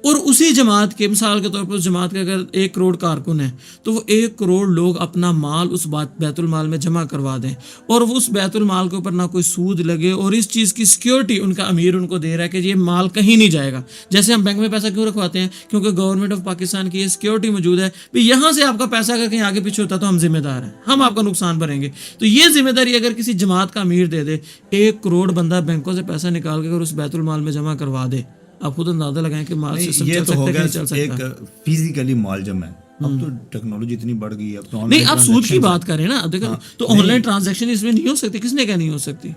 اور اسی جماعت کے, مثال کے طور پر اس جماعت کے اگر 1 کروڑ کارکن ہیں تو وہ 1 کروڑ لوگ اپنا مال اس بیت المال میں جمع کروا دیں, اور وہ اس بیت المال کے اوپر نہ کوئی سود لگے, اور اس چیز کی سیکیورٹی ان کا امیر ان کو دے رہا ہے کہ یہ مال کہیں نہیں جائے گا. جیسے ہم بینک میں پیسہ کیوں رکھواتے ہیں؟ کیونکہ گورنمنٹ آف پاکستان کی یہ سیکیورٹی موجود ہے بھی یہاں سے آپ کا پیسہ اگر کہیں آگے پیچھے ہوتا تو ہم ذمہ دار ہیں, ہم آپ کا نقصان بھریں گے. تو یہ ذمہ داری اگر کسی جماعت کا امیر دے دے, 1 کروڑ بندہ بینکوں سے پیسہ نکال کے اگر اس بیت المال میں جمع کروا دے, آپ خود اندازہ لگائیں کہ مال سسٹم یہ چل تو سکتا ہو ہے کہ گیا نہیں چل سکتا. ایک فزیکلی معالجم ہے. اب تو ٹیکنالوجی اتنی بڑھ گئی ہے, اب تو نہیں, آپ سود کی بات کریں نا, دیکھیں تو آن لائن ٹرانزیکشن اس میں نہیں ہو سکتی. کس نے کہا نہیں ہو سکتی؟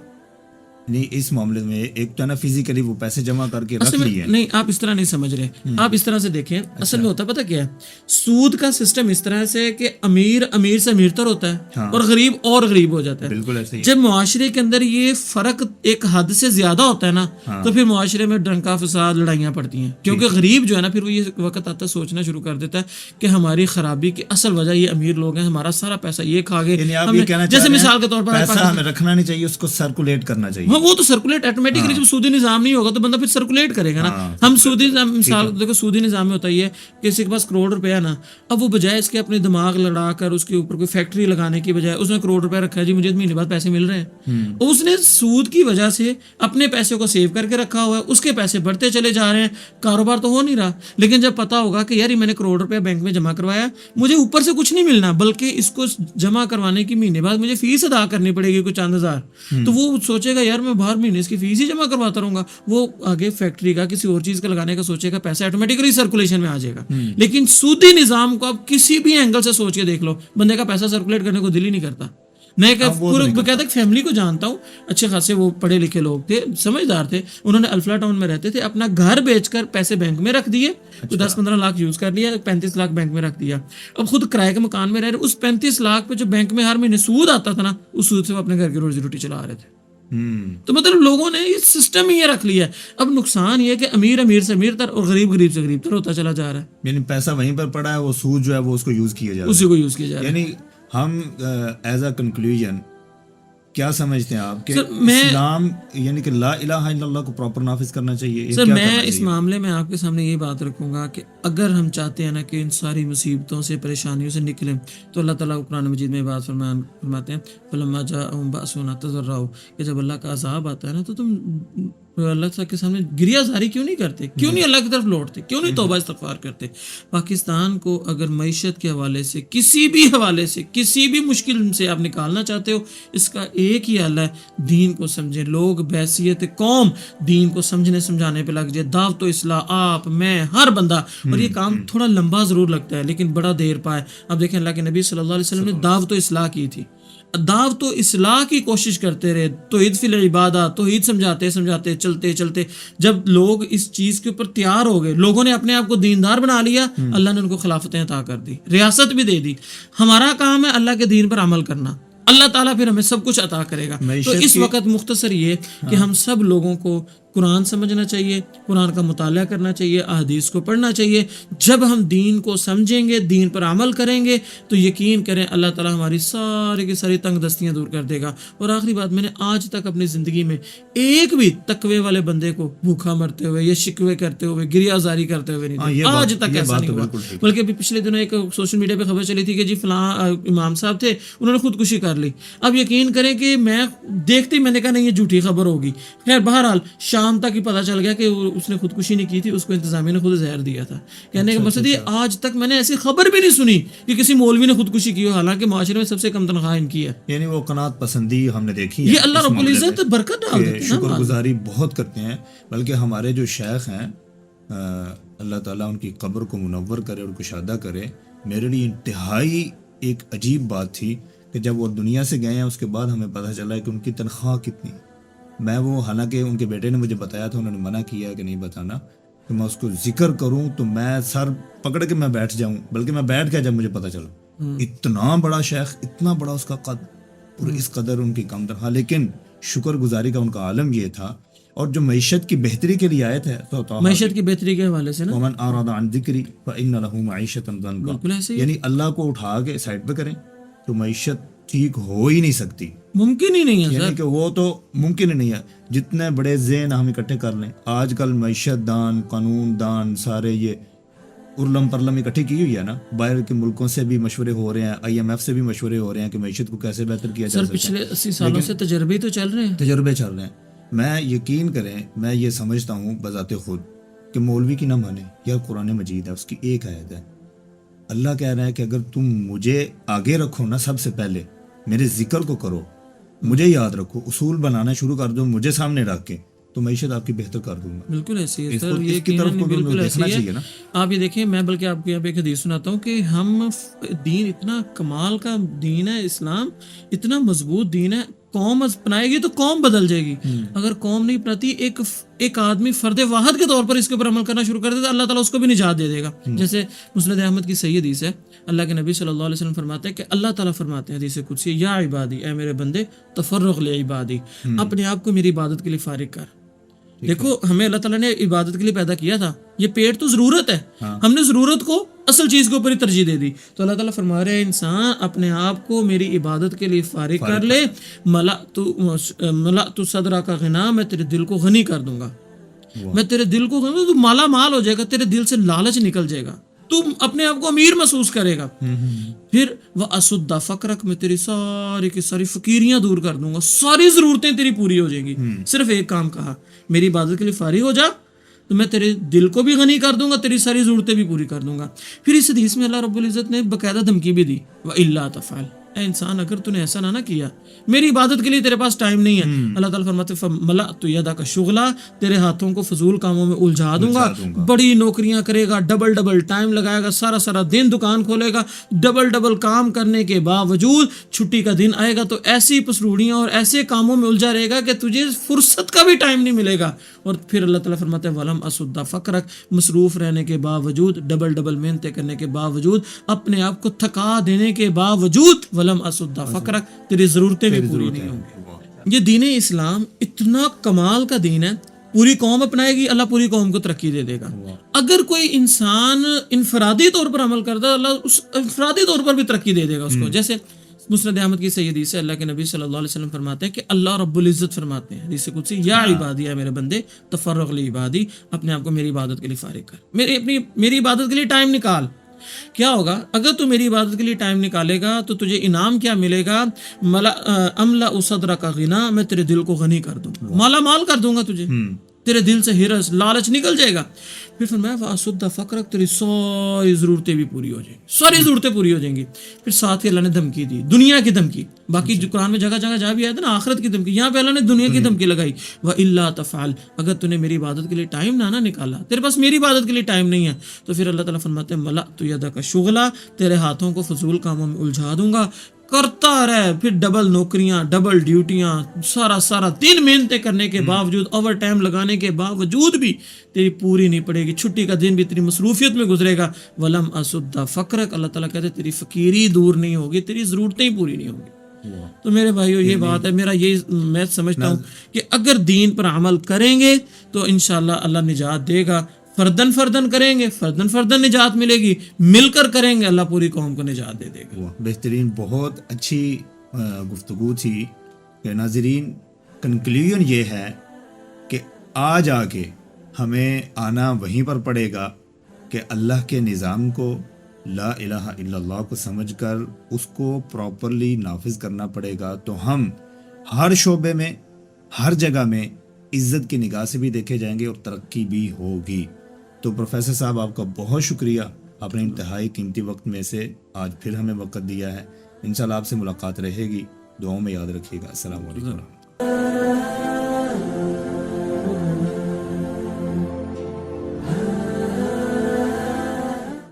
نہیں, اس معاملے میں ایک تو نا فزیکلی وہ پیسے جمع کر کے رکھ لیے. نہیں, آپ اس طرح نہیں سمجھ رہے, آپ اس طرح سے دیکھیں. اصل میں ہوتا پتہ کیا ہے, سود کا سسٹم اس طرح سے کہ امیر سے امیر تر ہوتا ہے اور غریب ہو جاتا ہے. بالکل ایسے ہی. جب معاشرے کے اندر یہ فرق ایک حد سے زیادہ ہوتا ہے نا, تو پھر معاشرے میں ڈنکا فساد, لڑائیاں پڑتی ہیں. کیونکہ غریب جو ہے نا, پھر وہ یہ وقت آتا ہے سوچنا شروع کر دیتا ہے کہ ہماری خرابی کی اصل وجہ یہ امیر لوگ ہیں, ہمارا سارا پیسہ یہ کھا گئے. جیسے مثال کے طور پر پیسہ ہمیں رکھنا نہیں چاہیے, اس کو سرکولیٹ کرنا چاہیے. وہ تو سرکولیٹ آٹومیٹکلی, جب سودی نظام نہیں ہوگا تو بندہ پھر سرکولیٹ کرے گا نا. ہم سودی نظام, مثال دیکھو, سودی نظام میں ہوتا ہے کہ کسی کے پاس کروڑ روپیہ نا, اب وہ بجائے اس کے اپنے دماغ لڑا کر اس کے اوپر کوئی فیکٹری لگانے کی بجائے اس نے کروڑ روپیہ رکھا ہے, جی مجھے مہینے بعد پیسے مل رہے ہیں, اس نے سود کی وجہ سے اپنے پیسے کو سیو کر کے رکھا ہوا ہے, اس کے پیسے بڑھتے چلے جا رہے ہیں, کاروبار تو ہو نہیں رہا. لیکن جب پتا ہوگا کہ یار میں نے کروڑ روپیہ بینک میں جمع کروایا, مجھے اوپر سے کچھ نہیں ملنا, بلکہ اس کو جمع کروانے کی مہینے بعد مجھے فیس ادا کرنی پڑے گی کچھ چند ہزار, تو وہ سوچے گا یار میں باہر مہینے اس کی فیس ہی جمع کرواتا رہوں گا. وہ آگے فیکٹری کا کسی اور چیز کا لگانے کا سوچے گا, پیسہ آٹومیٹکلی سرکولیشن میں آ جائے گا. لیکن سودی نظام کو آپ کسی بھی اینگل سے سوچ کے دیکھ لو, بندے کا پیسہ سرکولیٹ کرنے کو دل ہی نہیں کرتا. میں کہتا کہ فیملی کو جانتا ہوں, اچھے خاصے وہ پڑھے لکھے لوگ تھے, سمجھدار تھے, انہوں نے الفلا ٹاؤن میں رہتے تھے, اپنا گھر بیچ کر پیسے بینک میں رکھ دیے, تو 10-15 لاکھ یوز کر لیا, 35 لاکھ بینک میں رکھ دیا. اب خود کرائے کے مکان میں رہ رہے, اس 35 لاکھ پہ جو بینک میں ہر مہینے سود آتا تھا نا, اس سود سے وہ اپنے گھر کی روزی روٹی چلا رہے تھے. تو مطلب لوگوں نے یہ سسٹم ہی یہ رکھ لیا ہے. اب نقصان یہ کہ امیر سے امیر تر اور غریب سے غریب تر ہوتا چلا جا رہا ہے. یعنی پیسہ وہیں پر پڑا ہے, وہ سود جو ہے وہ اس کو یوز کیا جا رہا ہے, اسی کو یوز کیا جا رہا ہے. یعنی ہم ایز اے کنکلوژن کیا سمجھتے ہیں آپ کہ اسلام یعنی کہ لا الہ الا اللہ کو پراپر نافذ کرنا چاہیے؟ سر میں اس معاملے میں آپ کے سامنے یہ بات رکھوں گا کہ اگر ہم چاہتے ہیں نا کہ ان ساری مصیبتوں سے, پریشانیوں سے نکلیں, تو اللہ تعالیٰ قرآن مجید میں بات فرماتے ہیں فلما جاءہم بأسنا تضرعوا, کہ جب اللہ کا عذاب آتا ہے نا تو تم اللہ کے سامنے گریہ زاری کیوں نہیں کرتے, کیوں نہیں اللہ کی طرف لوٹتے, کیوں نہیں توبہ استغفار کرتے. پاکستان کو اگر معیشت کے حوالے سے, کسی بھی حوالے سے, کسی بھی مشکل سے آپ نکالنا چاہتے ہو, اس کا ایک ہی حل ہے, دین کو سمجھیں. لوگ بحیثیت قوم دین کو سمجھانے پہ لگ جائے, دعوت و اصلاح, آپ, میں, ہر بندہ. اور یہ کام تھوڑا لمبا ضرور لگتا ہے لیکن بڑا دیر پائے. اب دیکھیں اللہ کے نبی صلی اللہ علیہ وسلم نے دعوت و اصلاح کی تھی, دعوت و اصلاح کی کوشش کرتے رہے, توحید فی العبادہ, توحید سمجھاتے چلتے جب لوگ اس چیز کے اوپر تیار ہو گئے, لوگوں نے اپنے آپ کو دیندار بنا لیا, اللہ نے ان کو خلافتیں عطا کر دی, ریاست بھی دے دی. ہمارا کام ہے اللہ کے دین پر عمل کرنا, اللہ تعالیٰ پھر ہمیں سب کچھ عطا کرے گا. تو اس وقت مختصر یہ کہ ہم سب لوگوں کو قرآن سمجھنا چاہیے، قرآن کا مطالعہ کرنا چاہیے، احادیث کو پڑھنا چاہیے. جب ہم دین کو سمجھیں گے، دین پر عمل کریں گے تو یقین کریں اللہ تعالیٰ ہماری ساری کی ساری تنگ دستیاں دور کر دے گا. اور آخری بات، میں نے آج تک اپنی زندگی میں ایک بھی تقوی والے بندے کو بھوکا مرتے ہوئے یا شکوے کرتے ہوئے گریہ زاری کرتے ہوئے نہیں دیکھا. آج تک ایسا نہیں ہوا. بلکہ ابھی پچھلے دنوں ایک سوشل میڈیا پہ خبر چلی تھی کہ جی فلاں امام صاحب تھے، انہوں نے خودکشی کر لی. اب یقین کریں کہ میں دیکھتی میں نے کہا نہیں یہ جھوٹی خبر ہوگی. خیر بہرحال شام تک ہی پتہ چل گیا کہ اس نے خودکشی نہیں کی تھی، اس کو انتظامیہ نے خود زہر دیا تھا. کہنے کا مقصد یہ آج تک میں نے ایسی خبر بھی نہیں سنی کہ کسی مولوی نے خودکشی کی ہو، حالانکہ معاشرے میں سب سے کم تنخواہ ان کی ہے. یعنی وہ قناعت پسندی ہم نے دیکھی ہے. یہ اللہ رب العزت برکت ڈال دیتے ہیں، شکر گزاری بہت کرتے ہیں. بلکہ ہمارے جو شیخ ہیں اللہ تعالیٰ ان کی قبر کو منور کرے اور کشادہ کرے. میرے لیے انتہائی ایک عجیب بات تھی کہ جب وہ دنیا سے گئے ہیں اس کے بعد ہمیں پتہ چلا کہ ان کی تنخواہ کتنی. میں وہ حالانکہ ان کے بیٹے نے مجھے بتایا تھا، انہوں نے منع کیا کہ نہیں بتانا، کہ میں اس کو ذکر کروں تو میں سر پکڑ کے میں بیٹھ جاؤں. بلکہ میں بیٹھ گیا جب مجھے پتہ چلا. اتنا بڑا شیخ، اتنا بڑا اس کا قد اور اس قدر ان کی کم تنخواہ. لیکن شکر گزاری کا ان کا عالم یہ تھا. اور جو معیشت کی بہتری کے لیے آیت ہے تو معیشت کی بہتری کے حوالے سے نا ومن اعرض عن ذکری فإن له معیشۃ ضنکا، بالکل ایسے ہی یعنی اللہ کو اٹھا کے سائڈ پہ کریں تو معیشت ٹھیک ہو ہی نہیں سکتی. ممکن ہی نہیں ہے یعنی کہ وہ تو ممکن ہی نہیں ہے. جتنے بڑے ذہن ہم اکٹھے کر لیں، آج کل معیشت دان، قانون دان، سارے یہ ارلم پرلم اکٹھی کی ہوئی ہے نا. باہر کے ملکوں سے بھی مشورے ہو رہے ہیں، IMF سے بھی مشورے ہو رہے ہیں کہ معیشت کو کیسے بہتر کیا جا سر. سکتا ہے. پچھلے 80 سالوں سے تجربے تو چل رہے ہیں، تجربے چل رہے ہیں. میں یقین کریں، میں یہ سمجھتا ہوں بذات خود کہ مولوی کی نہ مانے. یا قرآن مجید ہے، اس کی ایک آیت ہے. اللہ کہہ رہا ہے کہ اگر تم مجھے آگے رکھو نا، سب سے پہلے میرے ذکر کو کرو، مجھے یاد رکھو، اصول بنانا شروع کر دو مجھے سامنے رکھ کے، تو معیشت آپ کی بہتر کر دوں گا. بالکل ایسی ہے سر. اس کی طرف کو بالکل دیکھنا ایسی چاہیے ہے. نا. آپ یہ دیکھیں، میں بلکہ آپ کو یہاں پہ ایک حدیث سناتا ہوں کہ ہم دین اتنا کمال کا دین ہے، اسلام اتنا مضبوط دین ہے. قوم اپنائے گی تو قوم بدل جائے گی. اگر قوم نہیں اپناتی، ایک آدمی فرد واحد کے طور پر اس کے اوپر عمل کرنا شروع کر دے تو اللہ تعالیٰ اس کو بھی نجات دے دے گا. جیسے مسند احمد کی صحیح حدیث ہے، اللہ کے نبی صلی اللہ علیہ وسلم فرماتے ہیں کہ اللہ تعالیٰ فرماتے ہیں حدیث قدسی، یا عبادی، اے میرے بندے، تفرغ لعبادی، اپنے آپ کو میری عبادت کے لیے فارغ کر. دیکھو ہمیں اللہ تعالیٰ نے عبادت کے لیے پیدا کیا تھا. یہ پیٹ تو ضرورت ہے، ہم نے ضرورت کو اصل چیز کے اوپر ہی ترجیح دے دی. تو اللہ تعالیٰ فرما رہے ہیں انسان اپنے آپ کو میری عبادت کے لیے فارغ کر لے. ملأت صدرک غنا، میں تیرے دل کو غنی کر دوں گا. میں تیرے دل کو غنی، تو مالا مال ہو جائے گا، تیرے دل سے لالچ نکل جائے گا، تم اپنے آپ کو امیر محسوس کرے گا. پھر وَأَسُدَّ فَقْرَكَ، میں تیری ساری کی ساری فقیریاں دور کر دوں گا، ساری ضرورتیں تیری پوری ہو جائیں گی. صرف ایک کام کہا، میری عبادت کے لیے فارغ ہو جا تو میں تیرے دل کو بھی غنی کر دوں گا، تیری ساری ضرورتیں بھی پوری کر دوں گا. پھر اس حدیث میں اللہ رب العزت نے باقاعدہ دھمکی بھی دی، وَإِلَّا تَفْعَلْ، اے انسان اگر تو نے ایسا نہ کیا، میری عبادت کے لیے تیرے پاس ٹائم نہیں ہے. اللہ تعالیٰ فرماتے فَمَلَأْتُ يَدَكَ شُغْلًا، تیرے ہاتھوں کو فضول کاموں میں الجھا دوں گا. بڑی نوکریاں کرے گا، ڈبل ٹائم لگائے گا، سارا دن دکان کھولے گا، ڈبل کام کرنے کے باوجود چھٹی کا دن آئے گا تو ایسی پسروڑیاں اور ایسے کاموں میں الجھا رہے گا کہ تجھے فرصت کا بھی ٹائم نہیں ملے گا. اور پھر اللہ تعالیٰ فرماتے ہیں وَلَمْ أَسُدَّ فَقْرَكَ، مصروف رہنے کے باوجود، ڈبل محنتیں کرنے کے باوجود، اپنے آپ کو تھکا دینے کے باوجود، وَلَمْ أَسُدَّ فَقْرَكَ، تیری ضرورتیں بھی پوری نہیں ہوں گی. یہ دین اسلام اتنا کمال کا دین ہے، پوری قوم اپنائے گی اللہ پوری قوم کو ترقی دے دے گا. اگر کوئی انسان انفرادی طور پر عمل کرتا ہے اللہ اس انفرادی طور پر بھی ترقی دے دے گا اس کو. جیسے مسند احمد کی صحیح حدیث ہے، اللہ کے نبی صلی اللہ علیہ وسلم فرماتے ہیں کہ اللہ رب العزت فرماتے ہیں حدیث قدسی، یا عبادی، اے میرے بندے، تفرغ لعبادی، اپنے آپ کو میری عبادت کے لیے فارغ کر، میری عبادت کے لیے ٹائم نکال. کیا ہوگا اگر تو میری عبادت کے لیے ٹائم نکالے گا تو تجھے انعام کیا ملے گا؟ املأ صدرک غنا، میں تیرے دل کو غنی کر دوں گا، مالا مال کر دوں گا تجھے، تیرے دل سے ہرس لالچ نکل جائے گا. پھر فرمایا وَأَسُدَّ فَقْرَكَ، تیری ساری ضرورتیں بھی پوری ہو جائیں گی، ساری ضرورتیں پوری ہو جائیں گی. پھر ساتھ ہی اللہ نے دھمکی دی، دنیا کی دھمکی. باقی جو قرآن میں جگہ جگہ بھی آیا تھا نا آخرت کی دھمکی، یہاں پہ اللہ نے دنیا کی دھمکی لگائی. وَإِلَّا تَفْعَلْ، اگر تو نے میری عبادت کے لیے ٹائم نہ نکالا، تیرے پاس میری عبادت کے لیے ٹائم نہیں ہے، تو پھر اللہ تعالیٰ فرماتے ہیں مَلَأْتُ يَدَكَ شُغْلًا، تیرے ہاتھوں کو فضول کاموں میں الجھا دوں گا. کرتا رہے، پھر ڈبل نوکریاں، ڈبل ڈیوٹیاں، سارا دن محنتیں کرنے کے باوجود، اوور ٹائم لگانے کے باوجود بھی تیری پوری نہیں پڑے گی، چھٹی کا دن بھی تیری مصروفیت میں گزرے گا. وَلَمْ أَسُدَّ فَقْرَكَ، اللہ تعالیٰ کہتے ہیں تیری فقیری دور نہیں ہوگی، تیری ضرورتیں ہی پوری نہیں ہوں گی. تو میرے بھائیو یہ بات ہے، میرا یہ میں سمجھتا ہوں کہ اگر دین پر عمل کریں گے تو انشاءاللہ اللہ نجات دے گا، فردن کریں گے فردن نجات ملے گی، مل کر کریں گے اللہ پوری قوم کو نجات دے دے گا۔ بہترین، بہت اچھی گفتگو تھی کہ ناظرین کنکلیوژن یہ ہے کہ آج آ کے ہمیں آنا وہیں پر پڑے گا کہ اللہ کے نظام کو، لا الہ الا اللہ کو سمجھ کر اس کو پراپرلی نافذ کرنا پڑے گا، تو ہم ہر شعبے میں، ہر جگہ میں عزت کی نگاہ سے بھی دیکھے جائیں گے اور ترقی بھی ہوگی۔ تو پروفیسر صاحب آپ کا بہت شکریہ، آپ نے انتہائی قیمتی وقت میں سے آج پھر ہمیں وقت دیا ہے۔ انشاءاللہ آپ سے ملاقات رہے گی، دعاؤں میں یاد رکھیے گا۔ السلام علیکم۔